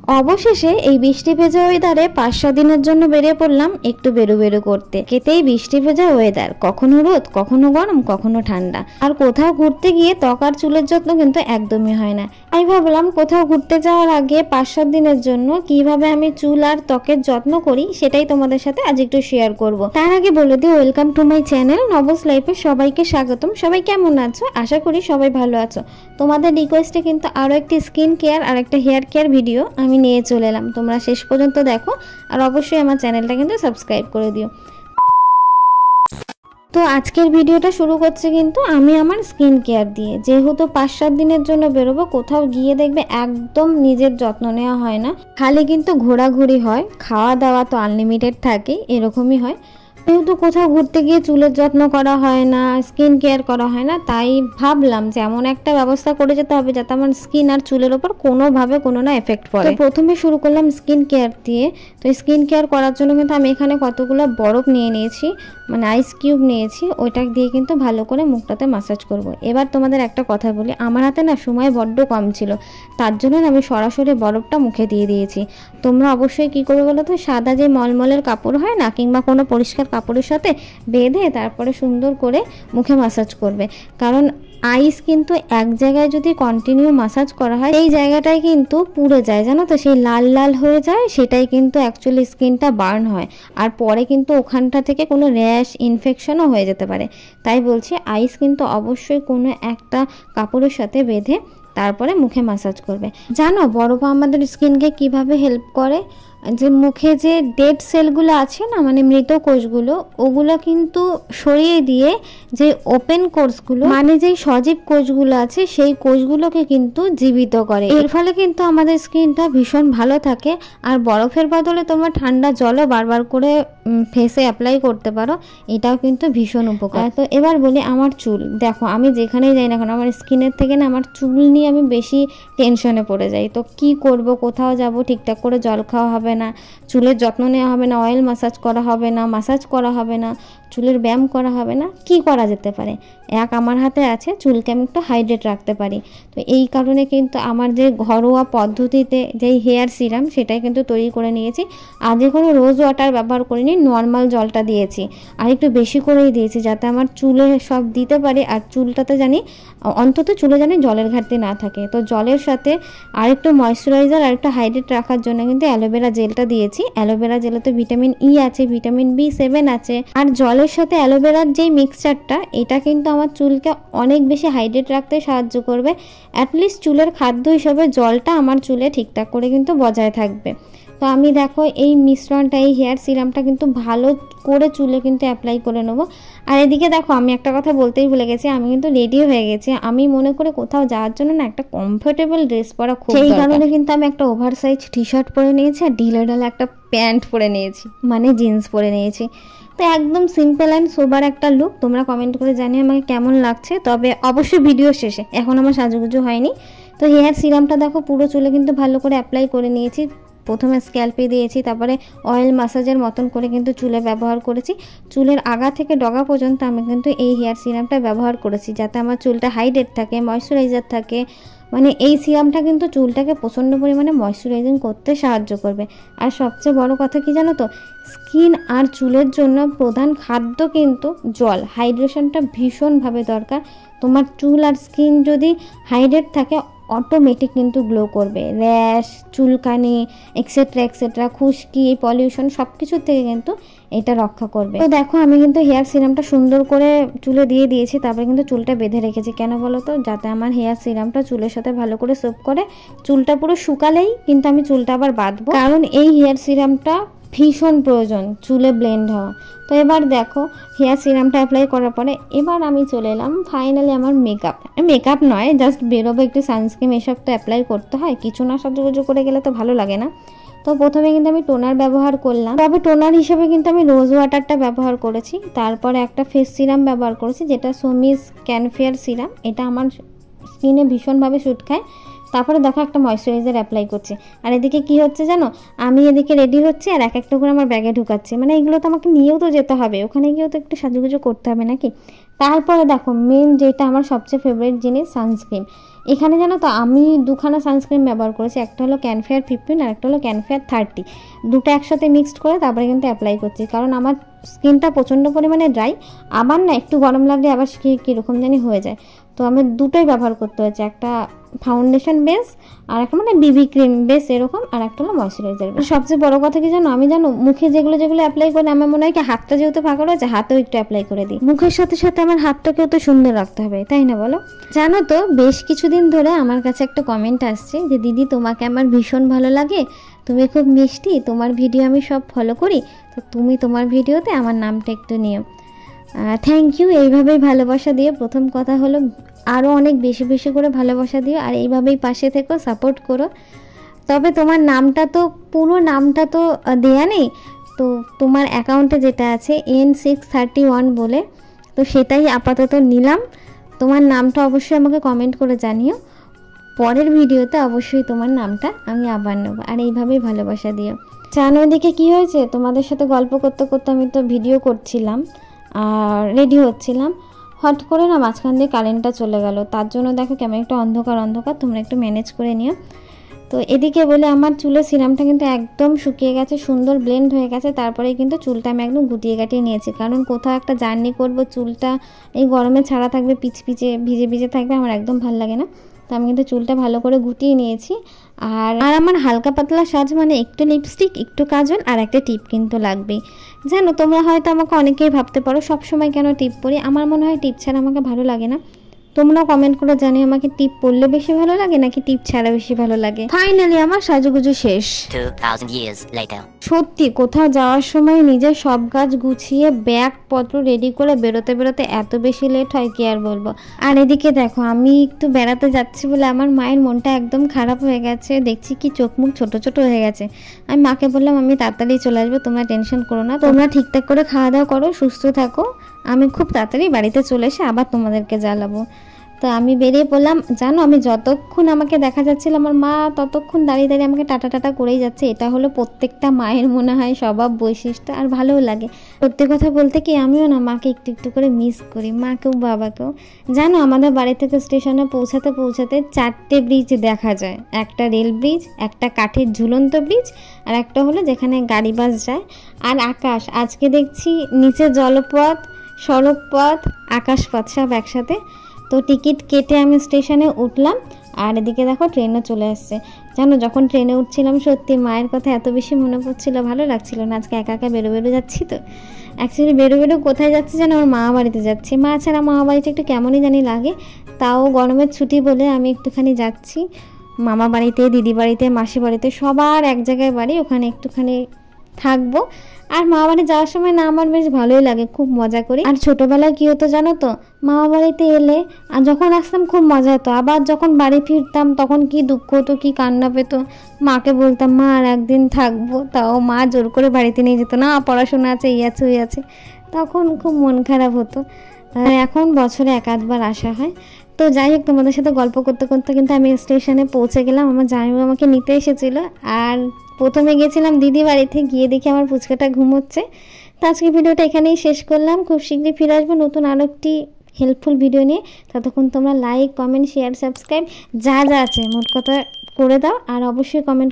অবশেষে এই বৃষ্টি ভেজা ওয়েদারে 5-6 দিনের জন্য বেরিয়ে পড়লাম একটু বেরু বেরু করতে। কেতেই বৃষ্টি ভেজা ওয়েদার, কখনো রোদ কখনো গরম কখনো ঠান্ডা, আর কোথাও ঘুরতে গিয়ে ত্বক আর চুলের যত্ন কিন্তু একদমই হয় না। আমি ভাবলাম কোথাও ঘুরতে যাওয়ার আগে 5-7 দিনের জন্য কিভাবে আমি চুল আর ত্বকের যত্ন করি সেটাই তোমাদের সাথে আজ একটু শেয়ার করব। তার আগে বলে দিই, ওয়েলকাম টু মাই চ্যানেল নবস লাইফে সবাইকে স্বাগতম। সবাই কেমন আছো? আশা করি সবাই ভালো আছো। তোমাদের রিকোয়েস্টে কিন্তু আরও একটি স্কিন কেয়ার আর একটা হেয়ার কেয়ার ভিডিও আমি নিয়ে চলে এলাম। তোমরা শেষ পর্যন্ত দেখো আর অবশ্যই আমার চ্যানেলটা কিন্তু সাবস্ক্রাইব করে দিও। তো আজকের ভিডিওটা শুরু করছে কিন্তু আমি আমার স্কিন কেয়ার দিয়ে। যেহেতু 5-7 দিনের জন্য বেরোবো, কোথাও গিয়ে দেখবে একদম নিজের যত্ন নেওয়া হয় না, খালি কিন্তু ঘোরাঘুরি হয়, খাওয়া দাওয়া তো আনলিমিটেড থাকে, এরকমই হয়। যেহেতু কোথাও ঘুরতে গিয়ে চুলের যত্ন করা হয় না, স্কিন কেয়ার করা হয় না, তাই ভাবলাম যে এমন একটা ব্যবস্থা করে যেতে হবে যাতে আমার স্কিন আর চুলের ওপর কোনোভাবে কোনো না এফেক্ট পড়ে। তো প্রথমে শুরু করলাম স্কিন কেয়ার দিয়ে। তো স্কিন কেয়ার করার জন্য কিন্তু আমি এখানে কতগুলো বরফ নিয়ে নিয়েছি, মানে আইস কিউব নিয়েছি, ওইটা দিয়ে কিন্তু ভালো করে মুখটাতে ম্যাসাজ করব। এবার তোমাদের একটা কথা বলি, আমার হাতে না সময় বড্ড কম ছিল, তার জন্য আমি সরাসরি বরফটা মুখে দিয়ে দিয়েছি। তোমরা অবশ্যই কী করবে বলো তো, সাদা যে মলমলের কাপড় হয় না, কিংবা কোনো পরিষ্কার কাপড়ের সাথে বেঁধে তারপরে সুন্দর করে মুখে ম্যাসাজ করবে। কারণ আইস কিন্তু এক জায়গায় যদি কন্টিনিউ ম্যাসাজ করা হয়, এই জায়গাটাই কিন্তু পুড়ে যায়, জানো তো, সেই লাল লাল হয়ে যায়, সেটাই কিন্তু অ্যাকচুয়ালি স্কিনটা বার্ন হয়, আর পরে কিন্তু ওখানটা থেকে কোনো র্যাশ ইনফেকশনও হয়ে যেতে পারে। তাই বলছি, আইস কিন্তু অবশ্যই কোনো একটা কাপড়ের সাথে বেঁধে তারপরে মুখে ম্যাসাজ করবে। জানো বরফ আমাদের স্কিনকে কিভাবে হেল্প করে? যে মুখে যে ডেড সেলগুলো আছে না, মানে মৃত কোষগুলো, ওগুলো কিন্তু সরিয়ে দিয়ে যে ওপেন কোষগুলো, মানে যেই সজীব কোষগুলো আছে, সেই কোষগুলোকে কিন্তু জীবিত করে। এর ফলে কিন্তু আমাদের স্কিনটা ভীষণ ভালো থাকে। আর বরফের বদলে তোমরা ঠান্ডা জলও বারবার করে ফেসে অ্যাপ্লাই করতে পারো, এটাও কিন্তু ভীষণ উপকার। তো এবার বলি আমার চুল। দেখো আমি যেখানেই যাই না কেন, আমার স্কিনের থেকে না আমার চুল নিয়ে আমি বেশি টেনশনে পড়ে যাই। তো কি করব, কোথাও যাব, ঠিকঠাক করে জল খাওয়া হবে না, চুলের যত্ন নেওয়া হবে না, অয়েল ম্যাসাজ করা হবে না, ম্যাসাজ করা হবে না, চুলের ব্যায়াম করা হবে না, কি করা যেতে পারে? আমার হাতে আছে, চুলকে আমি একটু হাইড্রেট রাখতে পারি। তো এই কারণে কিন্তু আমার যে ঘরোয়া পদ্ধতিতে যেই হেয়ার সিরাম, সেটাই কিন্তু তৈরি করে নিয়েছি। আগে কোনো রোজ ওয়াটার ব্যবহার করিনি, নর্মাল জলটা দিয়েছি, আর একটু বেশি করেই দিয়েছি যাতে আমার চুলে সব দিতে পারি, আর চুলটাতে জানি অন্তত চুলে জানি জলের ঘাটতি না থাকে। তো জলের সাথে আরেকটু ময়শ্চারাইজার আর একটু হাইড্রেট রাখার জন্য কিন্তু অ্যালোভেরা জেলটা দিয়েছি। অ্যালোভেরা জেলে তো ভিটামিন ই আছে, ভিটামিন B7 আছে, আর জলের সাথে অ্যালোভেরার যেই মিক্সচারটা, এটা কিন্তু আমার চুলকে অনেক বেশি হাইড্রেট রাখতে সাহায্য করবে। অ্যাটলিস্ট চুলের খাদ্য হিসাবে জলটা আমার চুলে ঠিকঠাক করে কিন্তু বজায় থাকবে। তো আমি দেখো এই মিশ্রণটা, এই হেয়ার সিরামটা কিন্তু ভালো করে চুলে কিন্তু অ্যাপ্লাই করে নেবো। আর এদিকে দেখো আমি একটা কথা বলতেই ভুলে গেছি, আমি কিন্তু রেডি হয়ে গেছি। আমি মনে করে কোথাও যাওয়ার জন্য না একটা কমফোর্টেবল ড্রেস পরা খুব দরকার। সেই কারণে কিন্তু আমি একটা ওভারসাইজ টি-শার্ট পরে নিয়েছি, আর ঢিলেঢালা একটা প্যান্ট পরে নিয়েছি, মানে জিন্স পরে নিয়েছি। তো একদম সিম্পল অ্যান্ড সোবার একটা লুক। তোমরা কমেন্ট করে জানিয়ে আমাকে কেমন লাগছে, তবে অবশ্যই ভিডিও শেষে, এখন আমার সাজুগুজু হয়নি। তো হেয়ার সিরামটা দেখো পুরো চুলে কিন্তু ভালো করে অ্যাপ্লাই করে নিয়েছি। প্রথমে স্ক্যাল্পে দিয়েছি, তারপরে অয়েল ম্যাসাজের মতন করে কিন্তু চুলে ব্যবহার করেছি। চুলের আগা থেকে ডগা পর্যন্ত আমি কিন্তু এই হেয়ার সিরামটা ব্যবহার করেছি যাতে আমার চুলটা হাইড্রেট থাকে, ময়শ্চারাইজার থাকে। মানে এই সিরামটা কিন্তু চুলটাকে প্রচণ্ড পরিমাণে ময়শ্চারাইজিং করতে সাহায্য করবে। আর সবচেয়ে বড় কথা কি জানো তো, স্কিন আর চুলের জন্য প্রধান খাদ্য কিন্তু জল। হাইড্রেশনটা ভীষণভাবে দরকার। তোমার চুল আর স্কিন যদি হাইড্রেট থাকে, অটোমেটিক কিন্তু গ্লো করবে। র্যাশ, চুলকানি, এক্সেট্রা এক্সেট্রা, খুশকি, পলিউশন সব কিছুর থেকে কিন্তু এটা রক্ষা করবে। তো দেখো আমি কিন্তু হেয়ার সিরামটা সুন্দর করে চুলে দিয়ে দিয়েছি, তারপরে কিন্তু চুলটা বেঁধে রেখেছি। কেন বলো তো, যাতে আমার হেয়ার সিরামটা চুলের সাথে ভালো করে সোপ করে। চুলটা পুরো শুকালেই কিন্তু আমি চুলটা আবার বাঁধবো, কারণ এই হেয়ার সিরামটা ভীষণ প্রয়োজন চুলে ব্লেন্ড হওয়া। তো এবার দেখো হেয়ার সিরামটা অ্যাপ্লাই করার পরে এবার আমি চলে এলাম ফাইনালি আমার মেকআপ নয়, জাস্ট বেরোবো, একটু সানস্ক্রিন এসব তো অ্যাপ্লাই করতে হয়, কিছু না সাজুগুজু করে গেলে তো ভালো লাগে না। তো প্রথমে কিন্তু আমি টোনার ব্যবহার করলাম, তবে টোনার হিসেবে কিন্তু আমি রোজ ওয়াটারটা ব্যবহার করেছি। তারপরে একটা ফেস সিরাম ব্যবহার করেছি, যেটা সোমিস ক্যানফেয়ার সিরাম, এটা আমার স্কিনে ভীষণভাবে স্যুট খায়। তারপরে দেখো একটা ময়শ্চারাইজার অ্যাপ্লাই করছি। আর এদিকে কি হচ্ছে জানো, আমি এদিকে রেডি হচ্ছি আর এক একটা করে আমার ব্যাগে ঢুকাচ্ছি। মানে এগুলো তো আমাকে নিয়েও তো যেতে হবে, ওখানে গিয়েও তো একটু সাজুগুজু করতে হবে নাকি। তারপরে দেখো মেন যেটা আমার সবচেয়ে ফেভারিট জিনিস, সানস্ক্রিন। এখানে জানো তো আমি দুখানা সানস্ক্রিন ব্যবহার করেছি, একটা হলো ক্যানফেয়ার 15 আর একটা হলো ক্যানফেয়ার 30, দুটো একসাথে মিক্সড করে তারপরে কিন্তু অ্যাপ্লাই করছি, কারণ আমার স্কিনটা প্রচণ্ড পরিমাণে ড্রাই, আবার না একটু গরম লাগলে আবার কীরকম জানি হয়ে যায়, তো আমার দুটোই ব্যবহার করতে হয়েছে, একটা ফাউন্ডেশন বেস আর একটা মানে বিবি ক্রিম বেস এরকম, আর একটা হলো ময়শ্চারাইজার বেস। সবচেয়ে বড় কথা কি জানো, আমি জানো মুখে যেগুলো অ্যাপ্লাই করি আমার মনে হয় কি হাতটা যেহেতু ফাঁকা রয়েছে হাতেও একটু অ্যাপ্লাই করে দিই, মুখের সাথে সাথে আমার হাতটাকেও তো সুন্দর রাখতে হবে, তাই না বলো? জানো তো বেশ কিছুদিন ধরে আমার কাছে একটা কমেন্ট আসছে যে দিদি তোমাকে আমার ভীষণ ভালো লাগে, তুমি খুব মিষ্টি, তোমার ভিডিও আমি সব ফলো করি, তো তুমি তোমার ভিডিওতে আমার নামটা একটু নিও। থ্যাংক ইউ, এইভাবেই ভালোবাসা দিও। প্রথম কথা হলো আরও অনেক বেশি বেশি করে ভালোবাসা দিও, আর এইভাবেই পাশে থেকো, সাপোর্ট করো। তবে তোমার নামটা তো পুরো নামটা তো দেয়া নেই, তো তোমার অ্যাকাউন্টে যেটা আছে N631 বলে, তো সেটাই আপাতত নিলাম। তোমার নামটা অবশ্যই আমাকে কমেন্ট করে জানিও, পরের ভিডিওতে অবশ্যই তোমার নামটা আমি আবার নেব, আর এইভাবেই ভালোবাসা দিও। জানো ওদিকে কী হয়েছে, তোমাদের সাথে গল্প করতে করতে আমি তো ভিডিও করছিলাম আর রেডি হচ্ছিলাম, হট করে না মাঝখান দিয়ে কারেন্টটা চলে গেল, তার জন্য দেখো কেমন একটা অন্ধকার অন্ধকার, তোমরা একটু ম্যানেজ করে নিও। তো এদিকে বলে আমার চুলের সিরামটা কিন্তু একদম শুকিয়ে গেছে, সুন্দর ব্লেন্ড হয়ে গেছে, তারপরে কিন্তু চুলটা আমি একদম গুটিয়ে গাটিয়ে নিয়েছি, কারণ কোথাও একটা জার্নি করব, চুলটা এই গরমে ছাড়া থাকবে, পিচপিচে ভিজে ভিজে থাকবে, আমার একদম ভালো লাগে না, তো আমি কিন্তু চুলটা ভালো করে গুটিয়ে নিয়েছি। আর আমার হালকা পাতলা সাজ মানে একটু লিপস্টিক, একটু কাজল আর একটা টিপ কিন্তু লাগবেই। জানো তোমরা হয়তো আমাকে অনেকেই ভাবতে পারো সবসময় কেন টিপ পরি, আমার মনে হয় টিপ ছাড়া আমাকে ভালো লাগে না। তোমরাও কমেন্ট করে জানিও আমাকে টিপ পরলে বেশি ভালো লাগে নাকি টিপ ছাড়া বেশি ভালো লাগে। ফাইনালি আমার সাজুগুজু শেষ। 2000 years later. সত্যি কোথাও যাওয়ার সময় নিজের সব কাজ গুছিয়ে ব্যাগ পত্র রেডি করে বেরোতে এত বেশি লেট হয় কি আর বলবো। আর এদিকে দেখো আমি একটু বেড়াতে যাচ্ছি বলে আমার মায়ের মনটা একদম খারাপ হয়ে গেছে, দেখছি কি চোখ মুখ ছোট ছোট হয়ে গেছে। আমি মাকে বললাম আমি তাড়াতাড়ি চলে আসবো, তোমরা টেনশন করো না, তোমরা ঠিকঠাক করে খাওয়া দাওয়া করো, সুস্থ থাকো, আমি খুব তাড়াতাড়ি বাড়িতে চলে এসে আবার তোমাদেরকে জ্বালাবো। তো আমি বেরিয়ে পড়লাম। জানো আমি যতক্ষণ আমাকে দেখা যাচ্ছিল আমার মা ততক্ষণ দাঁড়িয়ে দাঁড়িয়ে আমাকে টাটা টাটা করেই যাচ্ছে, এটা হলো প্রত্যেকটা মায়ের মনে হয় স্বভাব বৈশিষ্ট্য, আর ভালোও লাগে। সত্যি কথা বলতে কি আমিও না মাকে একটু একটু করে মিস করি, মাকেও বাবাকেও। জানো আমাদের বাড়ি থেকে স্টেশনে পৌঁছাতে 4টে ব্রিজ দেখা যায়, একটা রেল ব্রিজ, একটা কাঠের ঝুলন্ত ব্রিজ, আর একটা হলো যেখানে গাড়ি বাস যায়, আর আকাশ। আজকে দেখছি নিচে জলপথ, সড়কপথ, আকাশপথ সব একসাথে। তো টিকিট কেটে আমি স্টেশনে উঠলাম, আর এদিকে দেখো ট্রেনও চলে আসছে। জানো যখন ট্রেনে উঠছিলাম সত্যি মায়ের কথা এত বেশি মনে পড়ছিল, ভালো লাগছিল না। আজকে একা একা বেরো যাচ্ছি, তো অ্যাকচুয়ালি বেরো কোথায় যাচ্ছি যেন আমার মামা বাড়িতে যাচ্ছি। মা ছাড়া মামা বাড়িতে একটু কেমনই জানি লাগে, তাও গরমের ছুটি বলে আমি একটুখানি যাচ্ছি মামা বাড়িতে, দিদি বাড়িতে, মাসি বাড়িতে, সবার এক জায়গায় বাড়ি, ওখানে একটুখানি থাকবো। আর মামা বাড়ি যাওয়ার সময় না আমার বেশ ভালোই লাগে, খুব মজা করি। আর ছোটোবেলায় কী হতো জানো তো, মামা বাড়িতে এলে আর যখন আসতাম খুব মজা হতো, আবার যখন বাড়ি ফিরতাম তখন কি দুঃখ হতো, কি কান্না পেতো। মাকে বলতাম মা আর একদিন থাকবো, তাও মা জোর করে বাড়িতে নিয়ে যেত না, পড়াশোনা আছে এই আছে ওই আছে, তখন খুব মন খারাপ হতো। আর এখন বছরে 1-8বার আসা হয়। তো যাই হোক তোমাদের সাথে গল্প করতে করতে কিন্তু আমি স্টেশনে পৌঁছে গেলাম, আমার জামাইবাবু আমাকে নিতে এসেছিলো। আর প্রথমে গেছিলাম দিদি বাড়িতে, গিয়ে দেখি আমার পুচকাটা ঘুমোচ্ছে। তো আজকে ভিডিওটা এখানেই শেষ করলাম, খুব শীঘ্রই ফিরে আসবো নতুন আরও একটি হেল্পফুল ভিডিও নিয়ে। ততক্ষণ তোমরা লাইক, কমেন্ট, শেয়ার, সাবস্ক্রাইব যা যা আছে মোট কথা করে দাও, আর অবশ্যই কমেন্ট